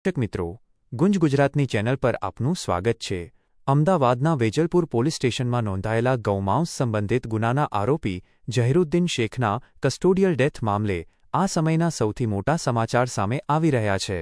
દર્શક મિત્રો, ગુંજ ગુજરાતની ચેનલ પર આપનું સ્વાગત છે। અમદાવાદના વેજલપુર પોલીસ સ્ટેશનમાં નોંધાયેલા ગૌમાંસ સંબંધિત ગુનાના આરોપી ઝહીરુદ્દીન શેખના કસ્ટોડિયલ ડેથ મામલે આ સમયના સૌથી મોટા સમાચાર સામે આવી રહ્યા છે।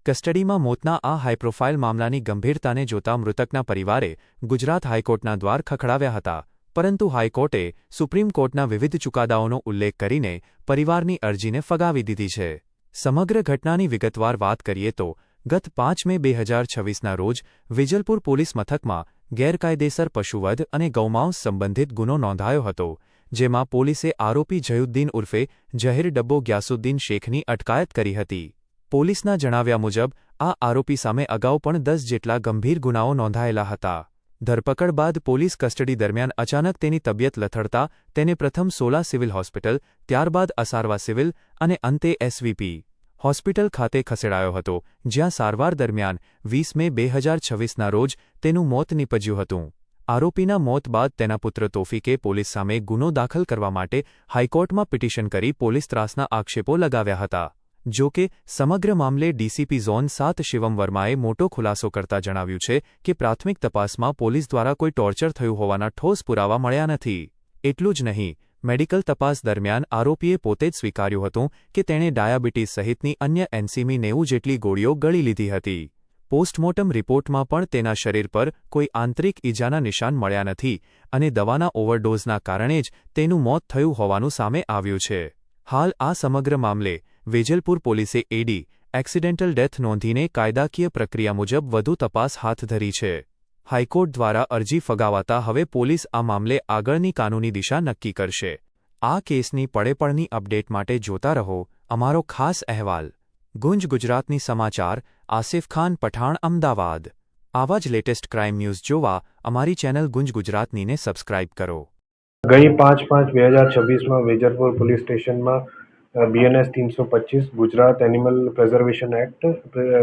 કસ્ટડીમાં મોતના આ હાઈપ્રોફાઇલ મામલાની ગંભીરતાને જોતા મૃતકના પરિવારે ગુજરાત હાઈકોર્ટના દ્વાર ખખડાવ્યા હતા, પરંતુ હાઈકોર્ટે સુપ્રીમ કોર્ટના વિવિધ ચુકાદાઓનો ઉલ્લેખ કરીને પરિવારની અરજીને ફગાવી દીધી છે। સમગ્ર ઘટનાની વિગતવાર વાત કરીએ તો ગત 5 મે 2026ના રોજ વેજલપુર પોલીસ મથકમાં ગેરકાયદેસર પશુવધ અને ગૌમાંસ સંબંધિત ગુનો નોંધાયો હતો, જેમાં પોલીસે આરોપી ઝહીરુદ્દીન ઉર્ફે ઝહીર ડબ્બો ગ્યાસુદ્દીન શેખની અટકાયત કરી હતી। પોલીસના જણાવ્યા મુજબ આ આરોપી સામે અગાઉ પણ 10 જેટલા ગંભીર ગુનાઓ નોંધાયેલા હતા। ધરપકડ બાદ પોલીસ કસ્ટડી દરમિયાન અચાનક તેની તબિયત લથડતા તેને પ્રથમ સોલા સિવિલ હોસ્પિટલ, ત્યારબાદ અસારવા સિવિલ અને અંતે એસવીપી હોસ્પિટલ ખાતે ખસેડાયો હતો, જ્યાં સારવાર દરમિયાન 20 મે 2026ના રોજ તેનું મોત નીપજ્યું હતું। આરોપીના મોત બાદ તેના પુત્ર તોફીકે પોલીસ સામે ગુનો દાખલ કરવા માટે હાઈકોર્ટમાં પિટિશન કરી પોલીસ ત્રાસના આક્ષેપો લગાવ્યા હતા। જો કે સમગ્ર મામલે ડીસીપી ઝોન 7 શિવમ વર્માએ મોટો ખુલાસો કરતા જણાવ્યું છે કે પ્રાથમિક તપાસમાં પોલીસ દ્વારા કોઈ ટોર્ચર થયું હોવાના ઠોસ પુરાવા મળ્યા નથી। એટલું જ નહીં, મેડિકલ તપાસ દરમિયાન આરોપીએ પોતે જ સ્વીકાર્યું હતું કે તેણે ડાયાબિટીસ સહિતની અન્ય એન્સીમી 90 જેટલી ગોળીઓ ગળી લીધી હતી। પોસ્ટમોર્ટમ રિપોર્ટમાં પણ તેના શરીર પર કોઈ આંતરિક ઈજાના નિશાન મળ્યા નથી અને દવાના ઓવરડોઝના કારણે જ તેનું મોત થયું હોવાનું સામે આવ્યું છે। હાલ આ સમગ્ર મામલે વેજલપુર પોલીસે એક્સિડેન્ટલ ડેથ નોંધીને કાયદાકીય પ્રક્રિયા મુજબ વધુ તપાસ હાથ ધરી છે। હાઈકોર્ટ દ્વારા અરજી ફગાવાતા હવે પોલીસ આ મામલે આગળની કાનૂની દિશા નક્કી કરશે। આ કેસની પળેપળની અપડેટ માટે જોતા રહો અમારો ખાસ અહેવાલ। ગુંજ ગુજરાતની સમાચાર, આસિફ ખાન પઠાણ, અમદાવાદ। આવા જ લેટેસ્ટ ક્રાઇમ ન્યૂઝ જોવા અમારી ચેનલ ગુંજ ગુજરાતનીને સબસ્ક્રાઇબ કરો। ગઈ 5/5/2026માં વેજલપુર પોલીસ સ્ટેશનમાં BNS 325 Gujarat animal preservation act,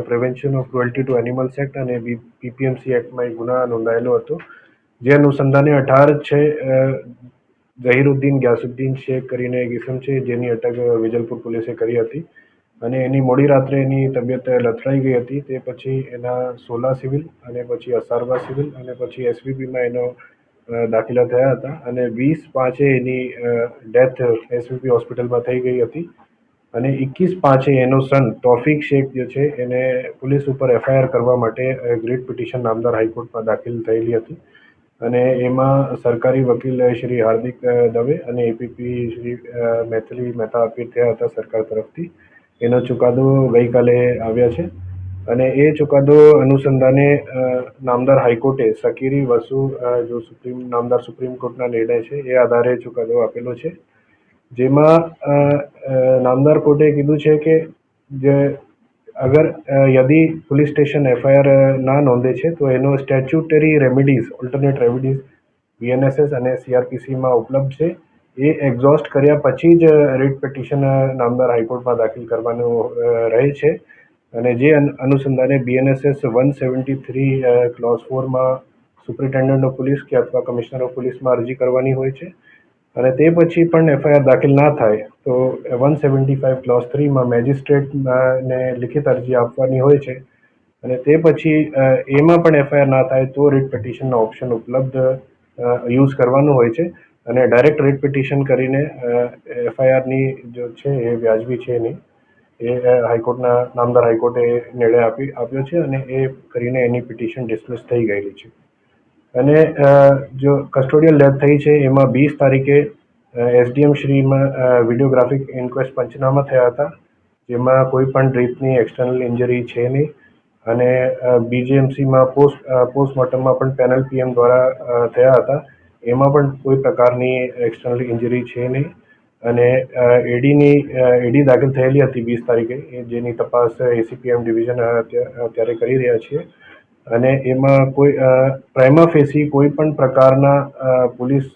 prevention of cruelty to animals act અને PPMC એક્ટમાં એક ગુના નોંધાયેલો હતો, જે અનુસંધાને 18 ઝહીરુદ્દીન ગ્યાસુદ્દીન શેખ કરીને એક ઇસમ છે, જેની અટક વેજલપુર પોલીસે કરી હતી અને એની મોડી રાત્રે એની તબિયત લથડાઈ ગઈ હતી। તે પછી એના સોલા સિવિલ અને પછી અસારવા સિવિલ અને પછી એસવીપીમાં એનો દાખલા થયા હતા અને 20/5 એની ડેથ એસવીપી હોસ્પિટલમાં થઈ ગઈ હતી અને 21/5 એનો સન તોફીક શેખ જે છે એને પોલીસ ઉપર FIR કરવા માટે ગ્રીટ પિટિશન નામદાર હાઈકોર્ટમાં દાખલ થયેલી હતી અને એમાં સરકારી વકીલ શ્રી હાર્દિક દવે અને એપીપી શ્રી મૈથિલી મહેતા અપીલ થયા હતા સરકાર તરફથી। એનો ચુકાદો ગઈકાલે આવ્યા છે અને એ ચુકાદો અનુસંધાને નામદાર હાઈકોર્ટે સકીરી વસુ જો નામદાર સુપ્રીમ કોર્ટના નિર્ણય છે એ આધારે ચુકાદો આપેલો છે, જેમાં નામદાર કોર્ટે કીધું છે કે જે અગર યદિ પોલીસ સ્ટેશન FIR ના નોંધે છે તો એનો statutory remedies, alternate remedies BNSS અને CRPCમાં ઉપલબ્ધ છે। એ એક્ઝોસ્ટ કર્યા પછી જ રીટ પિટિશન નામદાર હાઈકોર્ટમાં દાખલ કરવાનું રહે છે અને જે અનુસંધાને BNSS 173 ક્લોઝ 4માં સુપ્રિન્ટેન્ડન્ટ ઓફ પોલીસ કે અથવા કમિશનર ઓફ પોલીસમાં અરજી કરવાની હોય છે અને તે પછી પણ FIR દાખલ ના થાય તો 175 ક્લોઝ 3માં મેજિસ્ટ્રેટને લિખિત અરજી આપવાની હોય છે અને તે પછી એમાં પણ FIR ના થાય તો રીટ પિટિશનનો ઓપ્શન ઉપલબ્ધ યુઝ કરવાનું હોય છે અને ડાયરેક્ટ રીટ પિટિશન કરીને FIRની જો છે એ વ્યાજબી છે નહીં, એ હાઈકોર્ટના નામદાર હાઈકોર્ટે નિર્ણય આપ્યો છે અને એ કરીને એની પિટિશન ડિસમિસ થઈ ગયેલી છે અને જો કસ્ટોડિયલ ડેથ થઈ છે એમાં 20 તારીખે SDM શ્રીમાં વિડીયોગ્રાફિક ઇન્ક્વેસ્ટ પંચનામા થયા હતા, જેમાં કોઈ પણ રીતની એક્સટર્નલ ઇન્જરી છે નહીં અને BGMCમાં પોસ્ટમોર્ટમમાં પણ પેનલ PM દ્વારા થયા હતા, એમાં પણ કોઈ પ્રકારની એક્સટર્નલ ઇન્જરી છે નહીં અને એડી દાખલ થયેલી હતી 20 તારીખે, જેની તપાસ ACPM ડિવિઝન અત્યારે કરી રહ્યા છીએ અને એમાં કોઈ પ્રાઇમા ફેસી કોઈ પણ પ્રકારના પોલીસ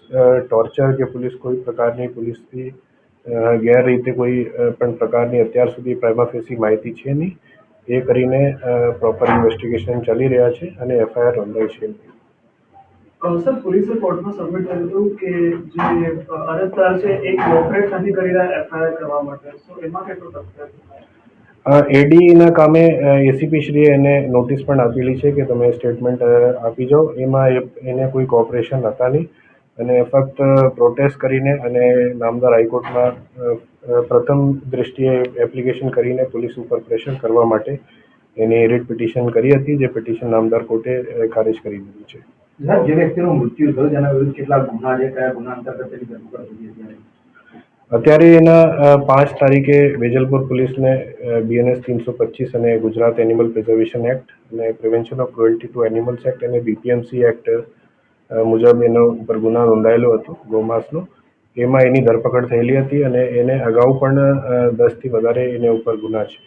ટોર્ચર કે પોલીસ કોઈ પ્રકારની પોલીસથી ગેરરીતે કોઈ પણ પ્રકારની અત્યાર સુધી પ્રાઇમા ફેસી માહિતી છે નહીં, એ કરીને પ્રોપર ઇન્વેસ્ટિગેશન ચાલી રહ્યા છે અને FIR નોંધાઈ છે। સર, પોલીસે કોર્ટમાં સબમિટ કર્યું હતું કે જે અરજદાર છે એ કોઓપરેટ નથી કરી રહ્યા FIR કરવા માટે, તો એમાં કેટલું તથ્ય છે? એડીના કામે એસીપી શ્રીએ એને નોટિસ પણ આપેલી છે કે તમે સ્ટેટમેન્ટ આપી જાઓ. એમાં એને કોઈ કોઓપરેશન હતા નહીં અને ફક્ત પ્રોટેસ્ટ કરીને અને નામદાર હાઈકોર્ટમાં પ્રથમ દ્રષ્ટિએ એપ્લિકેશન કરીને પોલીસ ઉપર પ્રેશર કરવા માટે એની રિટ પિટિશન કરી હતી, જે પિટિશન નામદાર કોર્ટે ખારિજ કરી દીધી છે. જે વ્યક્તિનું મૃત્યુ થયું તેના વિરુદ્ધ કેટલા ગુના છે, કયા ગુના અંતર્ગત તેની ધરપકડ થઈ હતી? અત્યારે એના 5 તારીખે વેજલપુર પોલીસને BNS 325 અને ગુજરાત એનિમલ પ્રિઝર્વેશન એક્ટ અને prevention of cruelty to animals act અને BPMC એક્ટ મુજબ એનો ઉપર ગુના નોંધાયેલો હતો ગૌમાંસનો. એમાં એની ધરપકડ થયેલી હતી અને એને અગાઉ પણ 10થી વધારે એને ઉપર ગુના છે.